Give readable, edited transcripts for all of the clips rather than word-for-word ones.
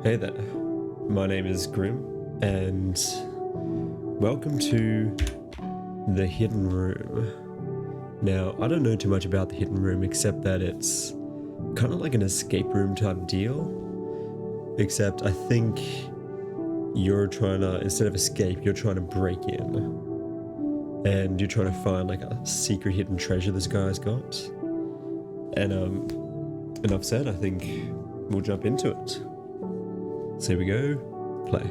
Hey there, my name is Grim, and welcome to the Hidden Room. Now, I don't know too much about the Hidden Room except that it's kind of like an escape room type deal, except I think you're trying to, instead of escape, you're trying to break in, and you're trying to find like a secret hidden treasure this guy's got. And enough said, I think we'll jump into it. So here we go, play.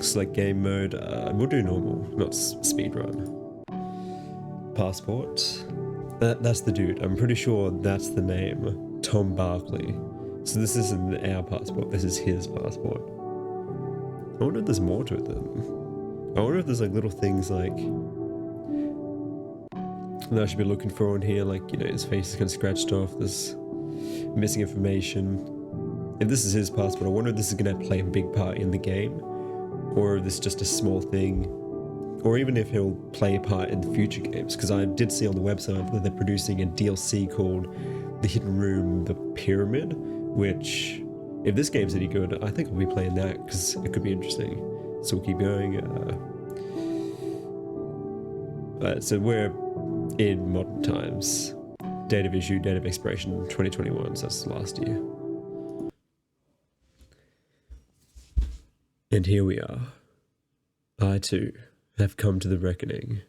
Select game mode, we'll do normal, not speed run. Passport, that's the dude, I'm pretty sure that's the name, Tom Barkley. So this isn't our passport, this is his passport. I wonder if there's more to it then. I wonder if there's like little things like that I should be looking for on here, like, you know, his face is kind of scratched off, there's missing information. If this is his passport, I wonder if this is going to play a big part in the game, or if this is just a small thing, or even if he'll play a part in the future games, because I did see on the website that they're producing a DLC called The Hidden Room, The Pyramid, which, if this game's any good, I think I'll be playing that, because it could be interesting. So we'll keep going. So we're in modern times. Date of issue, date of expiration, 2021, so that's last year. And here we are. I too have come to the reckoning.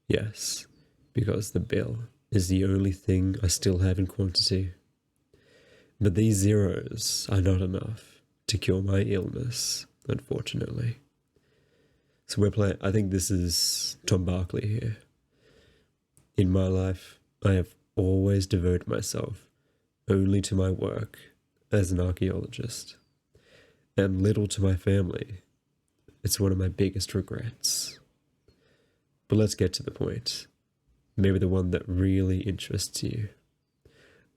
Yes, because the bill is the only thing I still have in quantity. But these zeros are not enough to cure my illness, unfortunately. So we're playing, I think this is Tom Barkley here. In my life, I have always devoted myself only to my work as an archaeologist, and little to my family. It's one of my biggest regrets. But let's get to the point. Maybe the one that really interests you.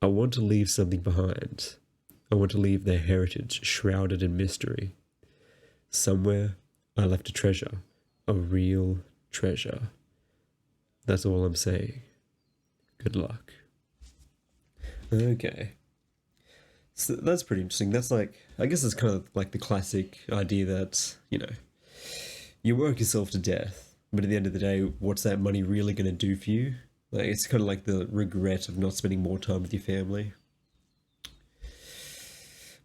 I want to leave something behind. I want to leave their heritage shrouded in mystery. Somewhere I left a treasure. A real treasure. That's all I'm saying. Good luck. Okay. So that's pretty interesting. That's like, I guess it's kind of like the classic idea that, you know, you work yourself to death, but at the end of the day, what's that money really going to do for you? Like, it's kind of like the regret of not spending more time with your family.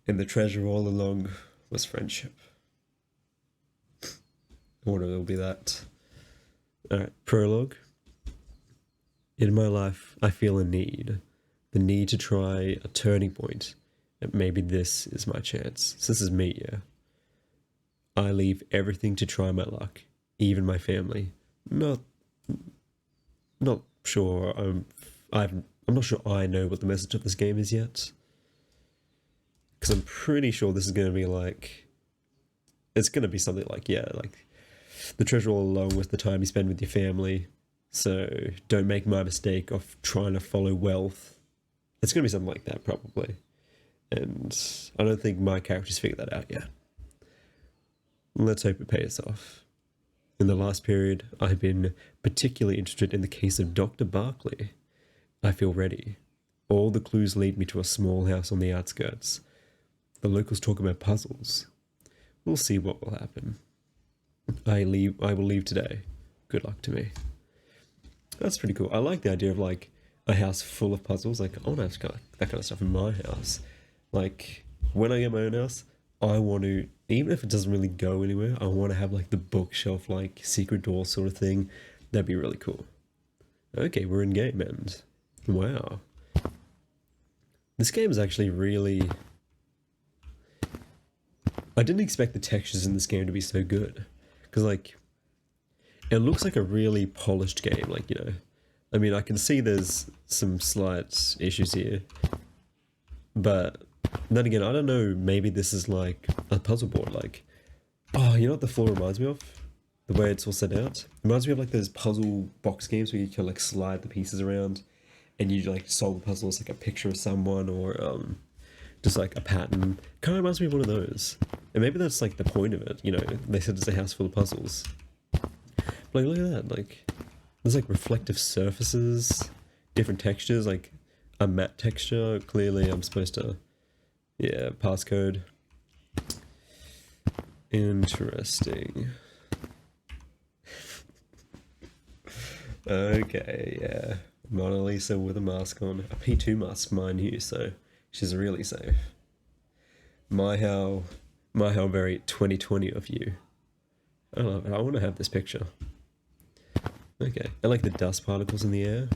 And the treasure all along was friendship. I wonder if it'll be that. Alright, prologue. In my life, I feel a need. The need to try a turning point. And maybe this is my chance. So this is me, yeah. I leave everything to try my luck, even my family. Not sure. I'm not sure I know what the message of this game is yet. Because I'm pretty sure this is going to be like, it's going to be something like, yeah, like the treasure all along with the time you spend with your family. So don't make my mistake of trying to follow wealth. It's going to be something like that, probably. And I don't think my character's figured that out yet. Let's hope it pays off. In the last period, I've been particularly interested in the case of Dr. Barkley. I feel ready. All the clues lead me to a small house on the outskirts. The locals talk about puzzles. We'll see what will happen. I will leave today. Good luck to me. That's pretty cool. I like the idea of like a house full of puzzles. Like, I want to have that kind of stuff in my house. Like, when I get my own house, I want to, even if it doesn't really go anywhere, I want to have like the bookshelf, like secret door sort of thing. That'd be really cool. Okay, we're in game end. Wow. This game is actually really, I didn't expect the textures in this game to be so good. Because like, it looks like a really polished game, like, you know. I mean, I can see there's some slight issues here. But then again, I don't know, maybe this is like a puzzle board, like, oh, you know what the floor reminds me of? The way it's all set out? It reminds me of like those puzzle box games where you can like slide the pieces around and you like solve the puzzle. It's like a picture of someone or just like a pattern. Kind of reminds me of one of those. And maybe that's like the point of it, you know, they said it's a house full of puzzles. Like, look at that, like, there's like reflective surfaces, different textures, like a matte texture. Clearly I'm supposed to Yeah, passcode. Interesting. Okay, yeah. Mona Lisa with a mask on. A P2 mask, mind you, so she's really safe. My how very 2020 of you. I love it. I want to have this picture. Okay, I like the dust particles in the air.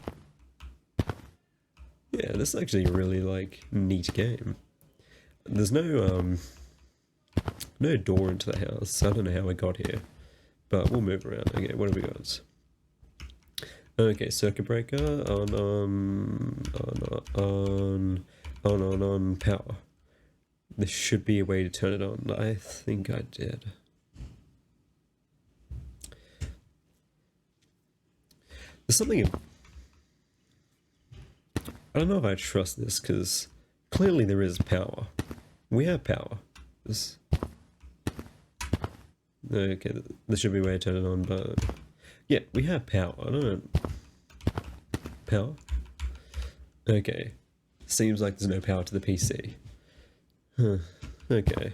Yeah, this is actually a really like neat game. There's no no door into the house. I don't know how we got here, but we'll move around. Okay, what have we got? Okay, circuit breaker on power. There should be a way to turn it on. I think I did. There's something. I don't know if I trust this because clearly there is power. We have power. This. Okay, there should be a way to turn it on, but yeah, we have power. I don't know. Power? Okay. Seems like there's no power to the PC. Huh. Okay.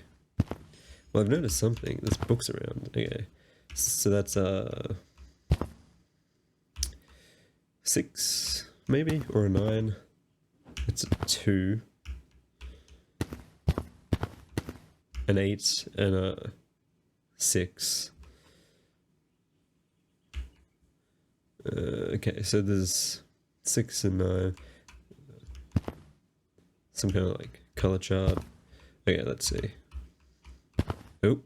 Well, I've noticed something. There's books around. Okay. So that's 6, maybe? Or a 9. It's a 2. An 8 and a 6. Okay, so there's 6 and 9. Some kind of like color chart. Okay, let's see. Oh.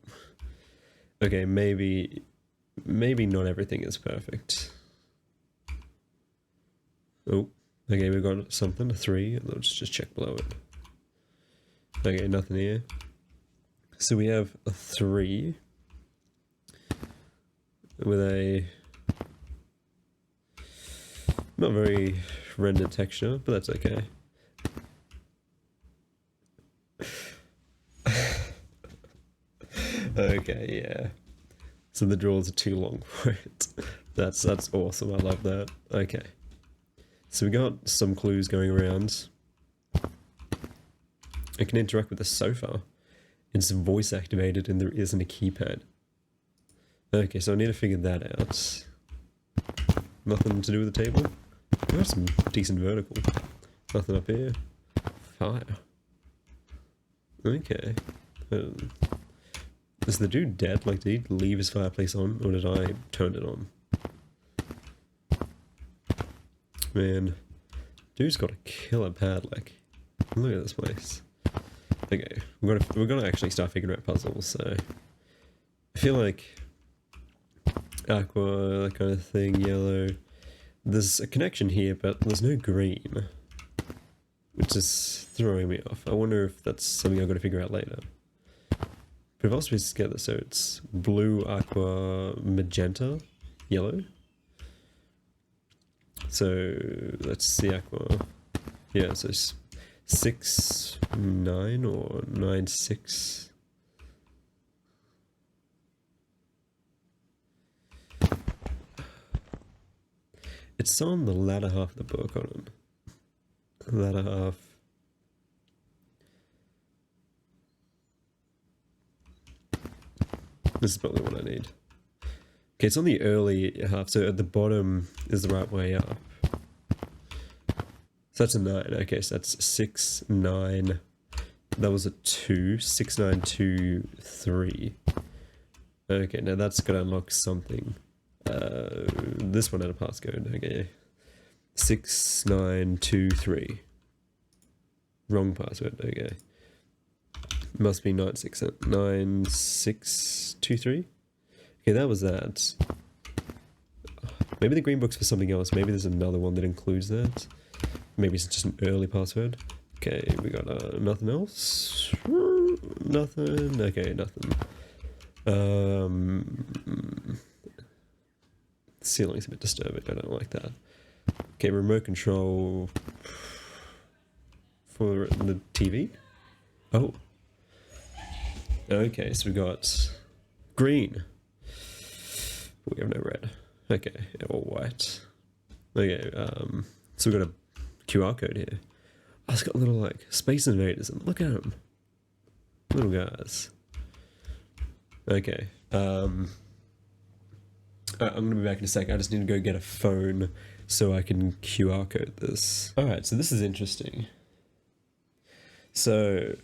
Okay, maybe not everything is perfect. Oh. Okay, we got something, a 3. Let's just check below it. Okay, nothing here. So we have a 3 with a not very rendered texture, but that's okay. Okay, yeah. So the drawers are too long for it. That's awesome. I love that. Okay. So we got some clues going around. I can interact with the sofa. It's voice activated and there isn't a keypad. Okay, so I need to figure that out. Nothing to do with the table? We got some decent vertical. Nothing up here. Fire. Okay. Is the dude dead? Like, did he leave his fireplace on, or did I turn it on? Man, dude's got a killer padlock. Look at this place. Okay, we're gonna actually start figuring out puzzles. So I feel like aqua, that kind of thing, yellow. There's a connection here, but there's no green, which is throwing me off. I wonder if that's something I've got to figure out later. But if I was supposed to get this, so it's blue, aqua, magenta, yellow. So let's see aqua. Yeah, so 6, 9 or 9, 6. It's on the latter half of the book, hold on. Latter half. This is probably what I need. Okay, it's on the early half, so at the bottom is the right way up. So that's a 9. Okay, so that's 6, 9. That was a 2. 6, 9, 2, 3. Okay, now that's gonna unlock something. This one had a passcode. Okay. 6, 9, 2, 3. Wrong password. Okay. Must be 9, 6, 9, 6, 2, 3. Okay, that was that. Maybe the green book's for something else. Maybe there's another one that includes that. Maybe it's just an early password. Okay, we got nothing else. Nothing. Okay, nothing. Ceiling's a bit disturbing. I don't like that. Okay, remote control for the TV. Oh. Okay, so we got green. We have no red. Okay, or white. Okay, so we got a QR code here. Oh, it's got little like Space Invaders and look at them. Little guys. Okay. I'm gonna be back in a sec. I just need to go get a phone so I can QR code this. Alright, so this is interesting. So,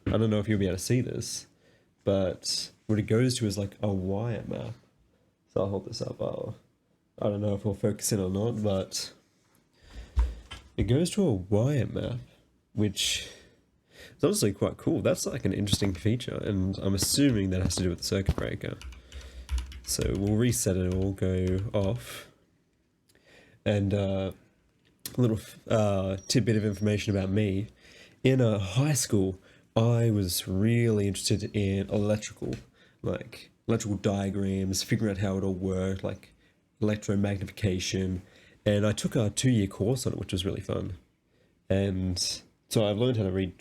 I don't know if you'll be able to see this, but what it goes to is like a wire map. So I'll hold this up. I don't know if we'll focus in or not, but it goes to a wire map, which is honestly quite cool. That's like an interesting feature, and I'm assuming that has to do with the circuit breaker. So we'll reset it all, go off. And a little tidbit of information about me. In high school, I was really interested in electrical diagrams, figuring out how it all worked, like electromagnification. And I took a 2-year course on it, which was really fun. And so I've learned how to read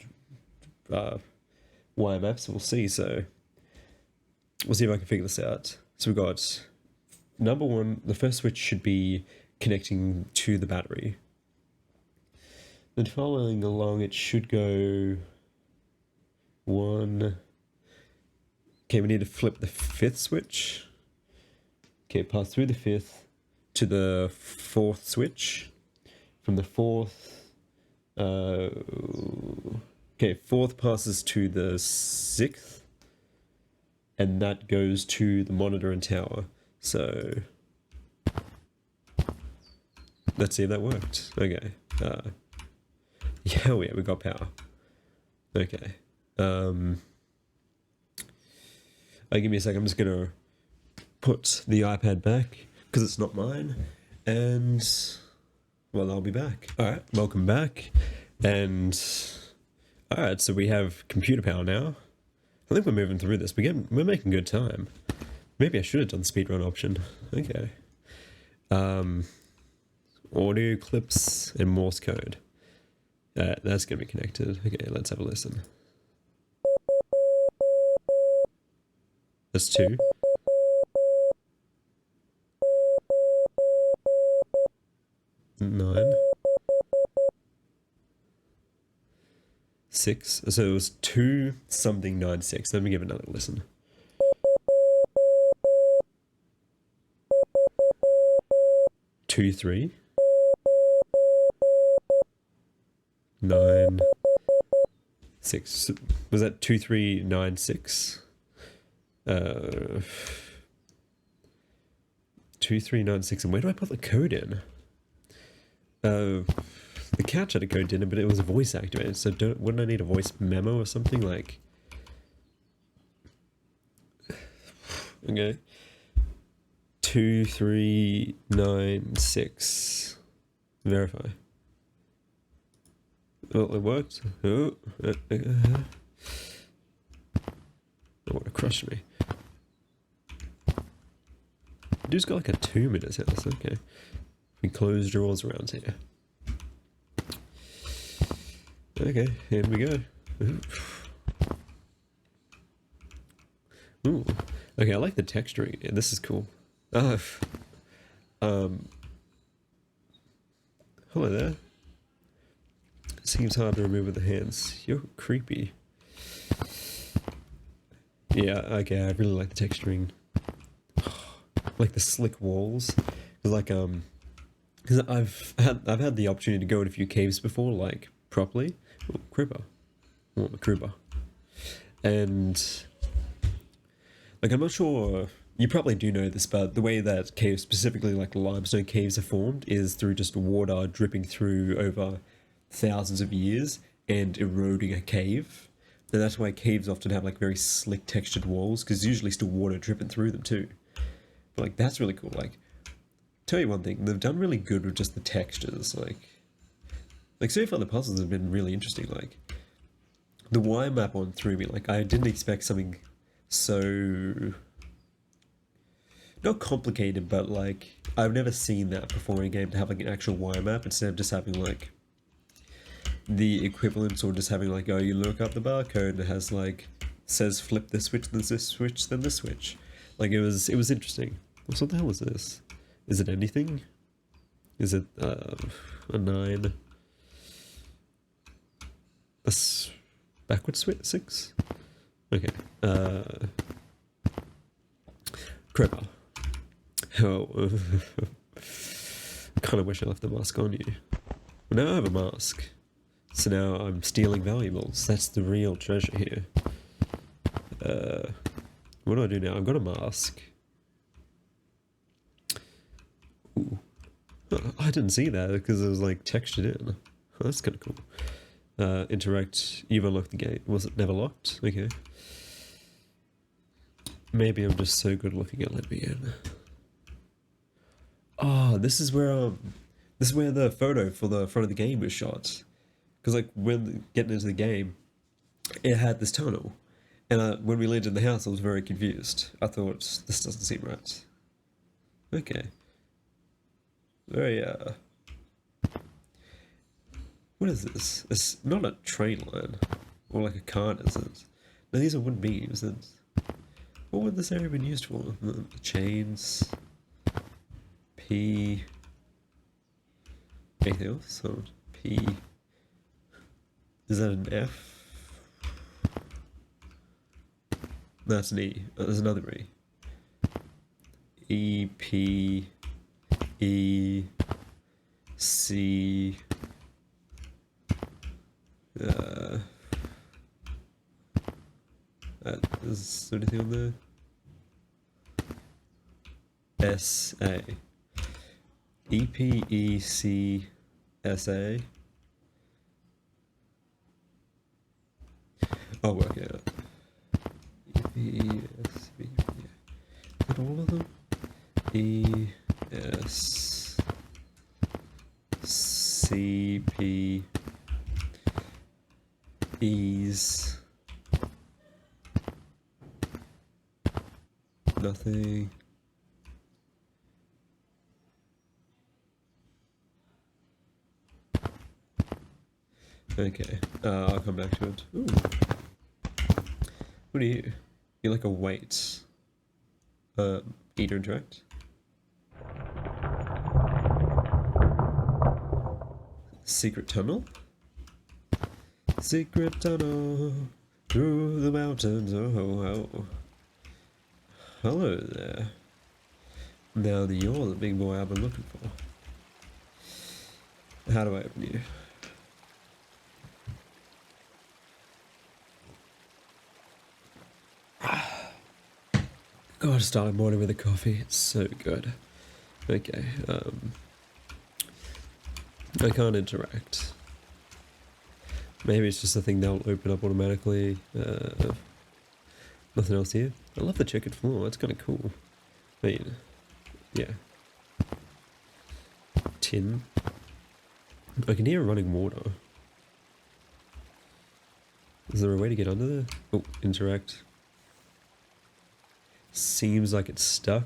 wire maps, we'll see. So we'll see if I can figure this out. So we've got number one, the first switch should be connecting to the battery. Then following along, it should go 1. Okay, we need to flip the 5th switch. Okay, pass through the 5th to the 4th switch. From the 4th, okay, 4th passes to the 6th, and that goes to the monitor and tower. So let's see if that worked. Okay. Yeah, we got power. Okay. Give me a second. I'm just gonna put the iPad back because it's not mine, and well, I'll be back. All right, welcome back, and all right. So we have computer power now. I think we're moving through this. We're making good time. Maybe I should have done the speedrun option. Okay. Audio clips and Morse code. That's gonna be connected. Okay, let's have a listen. That's 2. Nine. 6. So it was 2 something 96. Let me give it another listen. Two, 3. 9. 6. Was that 2396? 2396. And where do I put the code in? The couch had a code in it, but it was voice activated. So wouldn't I need a voice memo or something like? Okay. 2396. Verify. Well, it worked. Oh, it would have crushed me. Dude's got like a 2-minute house. Okay. We close drawers around here. Okay, here we go. Ooh. Okay, I like the texturing. Yeah, this is cool. Hello there. Seems hard to remove with the hands. You're creepy. Yeah, okay, I really like the texturing. Like the slick walls. Like, because I've had the opportunity to go in a few caves before, like, properly. Oh, creeper. Oh, a creeper. And, like, I'm not sure, you probably do know this, but the way that caves, specifically like limestone caves, are formed is through just water dripping through over thousands of years and eroding a cave. And that's why caves often have like very slick textured walls, because there's usually still water dripping through them too. But like, that's really cool. Like, tell you one thing, they've done really good with just the textures. Like so far the puzzles have been really interesting. Like the wire map one threw me. Like I didn't expect something so, not complicated, but like I've never seen that before in a game, to have like an actual wire map instead of just having like the equivalents, or just having like, oh, you look up the barcode and it has like, says flip this switch, then this switch, then this switch. Like it was interesting. What the hell is this? Is it anything? Is it a 9? A backward switch 6? Okay. Crowbar. Oh. Kind of wish I left the mask on you. Well, now I have a mask. So now I'm stealing valuables. That's the real treasure here. What do I do now? I've got a mask. Ooh. Oh, I didn't see that because it was like textured in. Oh, that's kind of cool. Interact. You've unlocked the gate. Was it never locked? Okay. Maybe I'm just so good looking at let me in. Oh, this is where the photo for the front of the game was shot. Because like when getting into the game, it had this tunnel, and when we landed in the house, I was very confused. I thought this doesn't seem right. Okay. Very what is this? It's not a train line, or like a cart, is it? No, these are wooden beams. And what would this area have been used for? The chains. P. Anything else? So P. Is that an F? That's an E. Oh, there's another E. E, P, E, C. Is there anything on there? S, A. E, P, E, C, S, A. I'll work it out. E, S, B, is that all of them? E, S, C, P, E's. Nothing. Okay, I'll come back to it. Ooh. What are you? You're like a weight. Eater interact? Secret tunnel? Secret tunnel through the mountains. Oh, oh. Hello there. Now that you're the big boy I've been looking for. How do I open you? God, start my morning with a coffee. It's so good. Okay, I can't interact. Maybe it's just a thing that'll open up automatically. Nothing else here. I love the checkered floor. That's kind of cool. I mean, yeah. Tin. I can hear running water. Is there a way to get under there? Oh, interact. Seems like it's stuck.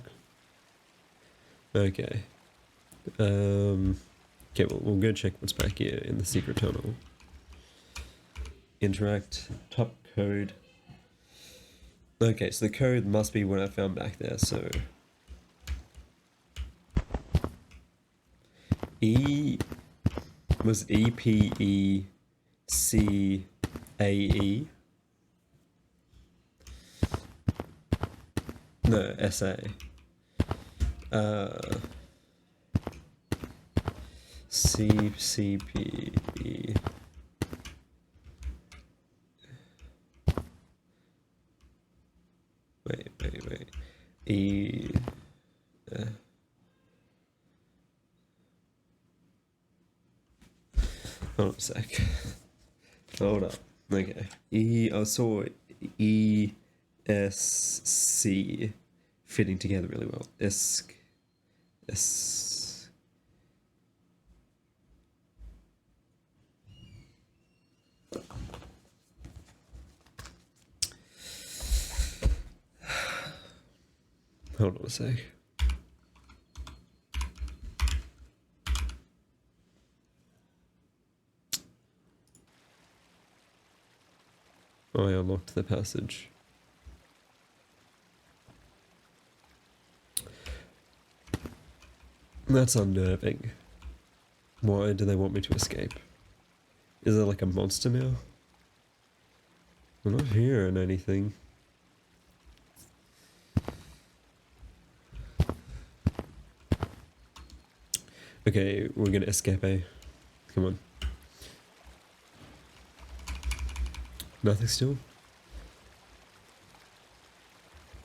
Okay. Okay, well, we'll go check what's back here in the secret tunnel. Interact. Top code. Okay, so the code must be what I found back there, so... E... was E, P, E, C, A, E? No, S, A. C, C, P, E. Wait. E. Hold on a sec. Hold up. Okay. E. I saw E, S, C fitting together really well. S. Hold on a sec. Oh, I unlocked the passage. That's unnerving. Why do they want me to escape? Is there like a monster now? I'm not hearing anything. Okay, we're gonna escape. Come on. Nothing still?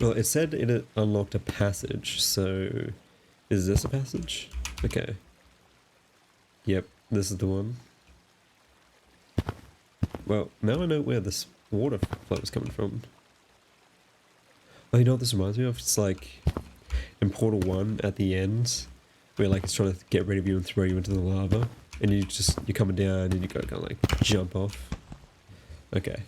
Well, it said it unlocked a passage, so is this a passage? Okay. Yep, this is the one. Well, now I know where this water flow is coming from. Oh, you know what this reminds me of? It's like in Portal 1 at the end, where like it's trying to get rid of you and throw you into the lava, and you're coming down and you gotta kind of like jump off. Okay.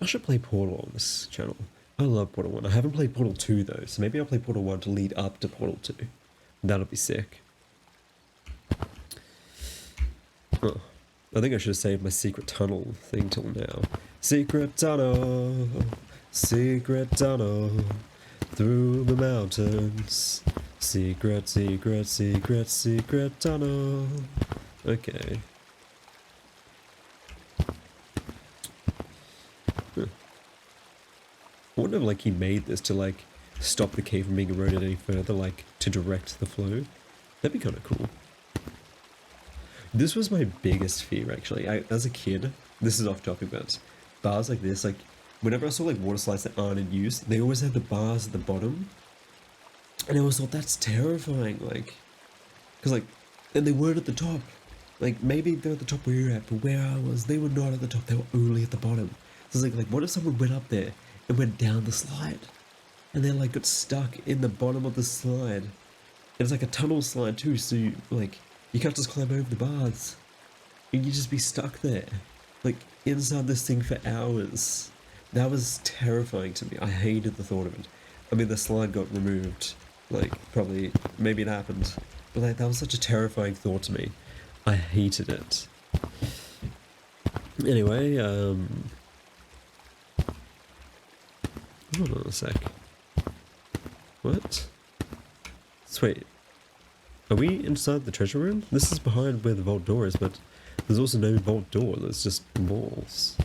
I should play Portal on this channel. I love Portal 1. I haven't played Portal 2 though, so maybe I'll play Portal 1 to lead up to Portal 2. That'll be sick. Oh, I think I should have saved my secret tunnel thing till now. Secret tunnel, through the mountains. Secret, secret, secret, secret tunnel. Okay. I wonder if like he made this to like stop the cave from being eroded any further, like to direct the flow. That'd be kind of cool. This was my biggest fear actually. As a kid, this is off topic, but bars like this, like whenever I saw like water slides that aren't in use, they always have the bars at the bottom. And I always thought that's terrifying, like, because like, and they weren't at the top. Like maybe they're at the top where you're at, but where I was, they were not at the top, they were only at the bottom. So it's like what if someone went up there and went down the slide? And then like got stuck in the bottom of the slide. And it's like a tunnel slide too, so you, like, you can't just climb over the bars. And you just be stuck there, like inside this thing for hours. That was terrifying to me. I hated the thought of it. I mean, the slide got removed, like probably, maybe it happened, but like that was such a terrifying thought to me. I hated it. Anyway, hold on a sec. What? Wait. Are we inside the treasure room? This is behind where the vault door is, but there's also no vault door. There's just walls.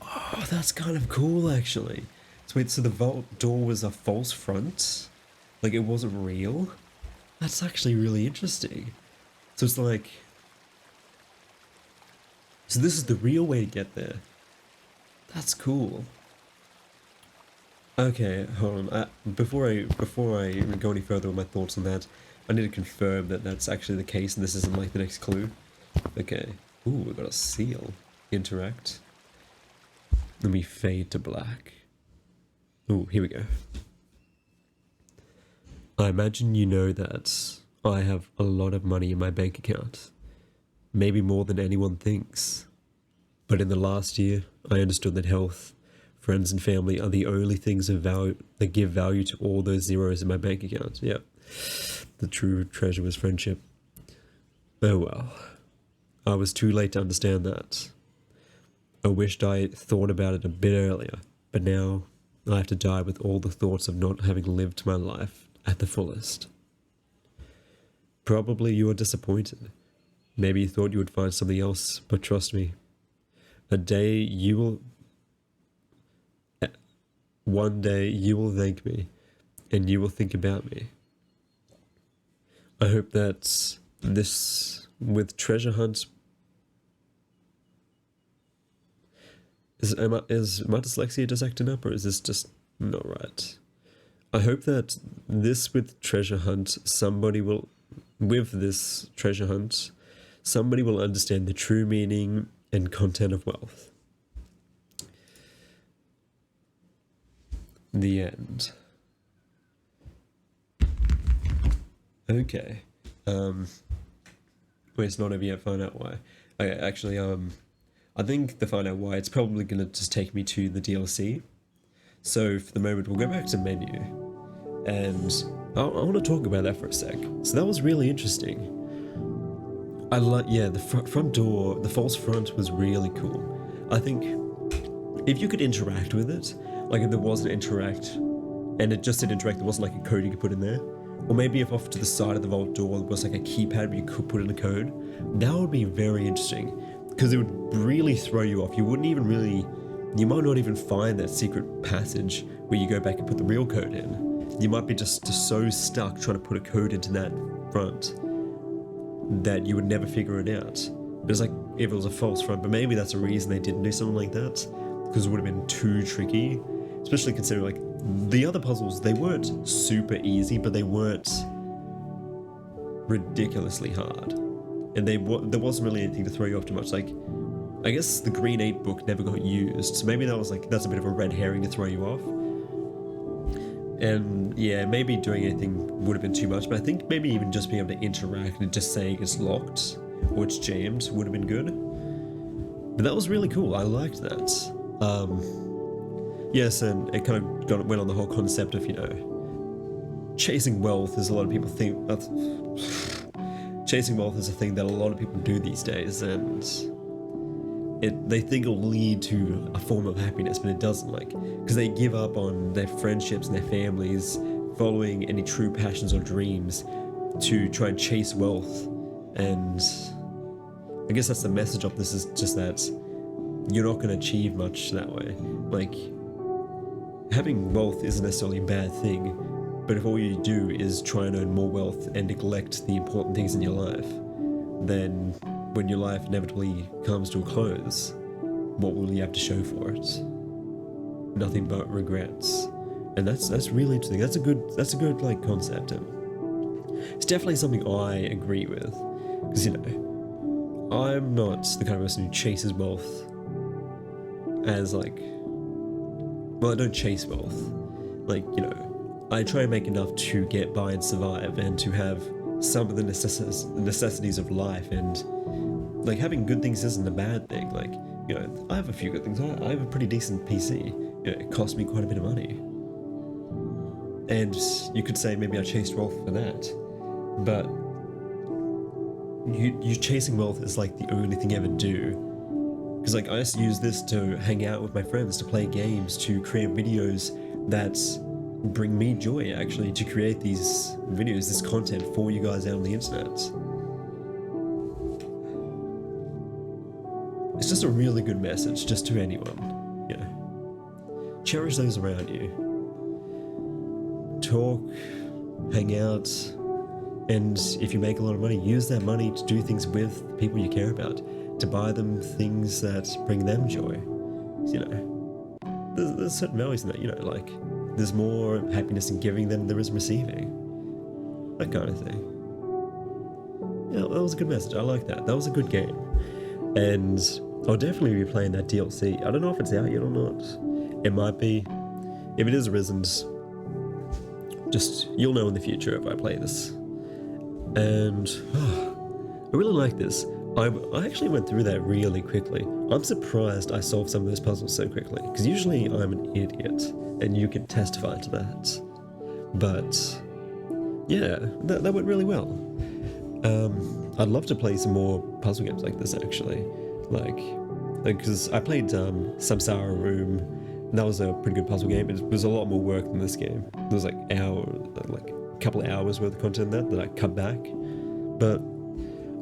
Oh, that's kind of cool, actually. So wait, so the vault door was a false front? Like, it wasn't real? That's actually really interesting. So it's like... So this is the real way to get there. That's cool. Okay, hold on. Before I go any further with my thoughts on that, I need to confirm that that's actually the case and this isn't like the next clue. Okay. Ooh, we got a seal. Interact. Let me fade to black. Ooh, here we go. I imagine you know that I have a lot of money in my bank account. Maybe more than anyone thinks. But in the last year, I understood that health, friends and family are the only things of value that give value to all those zeros in my bank account. Yep. The true treasure was friendship. Oh well. I was too late to understand that. I wished I thought about it a bit earlier, but now I have to die with all the thoughts of not having lived my life at the fullest. Probably you are disappointed. Maybe you thought you would find something else, but trust me. One day you will thank me, and you will think about me. I hope that this, with treasure hunts... Is my dyslexia just acting up, or is this just not right? I hope that this with treasure hunt, somebody will understand the true meaning and content of wealth. The end. Okay. Wait, it's not over yet. Find out why. Okay, actually, I think to find out why, it's probably gonna just take me to the DLC. So for the moment, we'll go back to menu, and I want to talk about that for a sec. So that was really interesting. I like, yeah, the front door, the false front was really cool. I think if you could interact with it, like if there was an interact, and it just said interact, there wasn't like a code you could put in there, or maybe if off to the side of the vault door there was like a keypad where you could put in a code, that would be very interesting, because it would really throw you off. You wouldn't even really, you might not even find that secret passage where you go back and put the real code in. You might be just so stuck trying to put a code into that front that you would never figure it out. But it's like if it was a false front, but maybe that's a reason they didn't do something like that, because it would have been too tricky, especially considering like the other puzzles, they weren't super easy, but they weren't ridiculously hard, and there wasn't really anything to throw you off too much. Like, I guess the green 8 book never got used, so maybe that's a bit of a red herring to throw you off. And yeah, maybe doing anything would have been too much, but I think maybe even just being able to interact and just saying it's locked or it's jammed would have been good. But that was really cool. I liked that. Yes, and it kind of went on the whole concept of, you know, chasing wealth, as a lot of people think. Chasing wealth is a thing that a lot of people do these days, and they think it'll lead to a form of happiness, but it doesn't, like, because they give up on their friendships and their families, following any true passions or dreams to try and chase wealth. And I guess that's the message of this, is just that you're not going to achieve much that way. Like, having wealth isn't necessarily a bad thing, but if all you do is try and earn more wealth and neglect the important things in your life, then when your life inevitably comes to a close, what will you have to show for it? Nothing but regrets. And that's really interesting. That's a good like concept, and it's definitely something I agree with. Because, you know, I'm not the kind of person who chases wealth as like, well, I don't chase wealth. Like, you know, I try and make enough to get by and survive, and to have some of the necessities of life, and like having good things isn't a bad thing. Like, you know, I have a few good things. I have a pretty decent PC. You know, it cost me quite a bit of money. And you could say maybe I chased wealth for that, but you chasing wealth is like the only thing you ever do. Because like I just use this to hang out with my friends, to play games, to create videos that bring me joy, actually, to create these videos, this content for you guys out on the internet. It's just a really good message, just to anyone, you know. Cherish those around you. Talk, hang out, and if you make a lot of money, use that money to do things with people you care about, to buy them things that bring them joy. You know, there's certain values in that, you know, like, there's more happiness in giving than there is receiving. That kind of thing. Yeah, that was a good message. I like that. That was a good game. And I'll definitely be playing that DLC. I don't know if it's out yet or not. It might be. If it is Arisen, just, you'll know in the future if I play this. And I really like this. I actually went through that really quickly. I'm surprised I solved some of those puzzles so quickly, because usually I'm an idiot, and you can testify to that. But yeah, that went really well. I'd love to play some more puzzle games like this, actually. Like, because I played Samsara Room, and that was a pretty good puzzle game. It was a lot more work than this game. There was like a couple of hours worth of content in that I cut back. But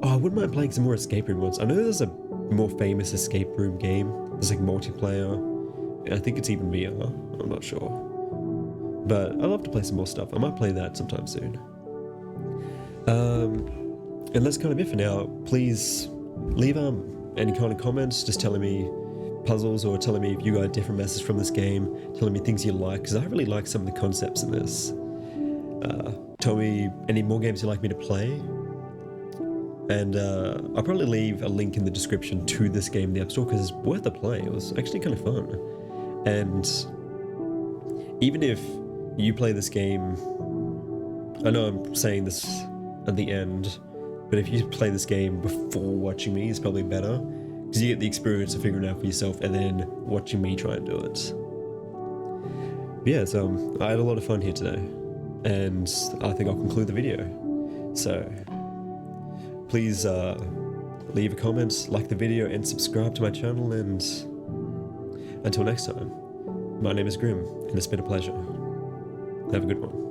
I wouldn't mind playing some more escape room ones. I know there's a more famous escape room game. There's like multiplayer. I think it's even VR. I'm not sure. But I'd love to play some more stuff. I might play that sometime soon. And that's kind of it for now. Please leave any kind of comments, just telling me puzzles, or telling me if you got a different message from this game, telling me things you like, because I really like some of the concepts in this. Tell me any more games you'd like me to play. And I'll probably leave a link in the description to this game in the App Store, because it's worth a play. It was actually kind of fun. And even if you play this game, I know I'm saying this at the end, but if you play this game before watching me, it's probably better, because you get the experience of figuring it out for yourself and then watching me try and do it. But yeah, so I had a lot of fun here today, and I think I'll conclude the video. So please leave a comment, like the video, and subscribe to my channel, and until next time, my name is Grim, and it's been a pleasure. Have a good one.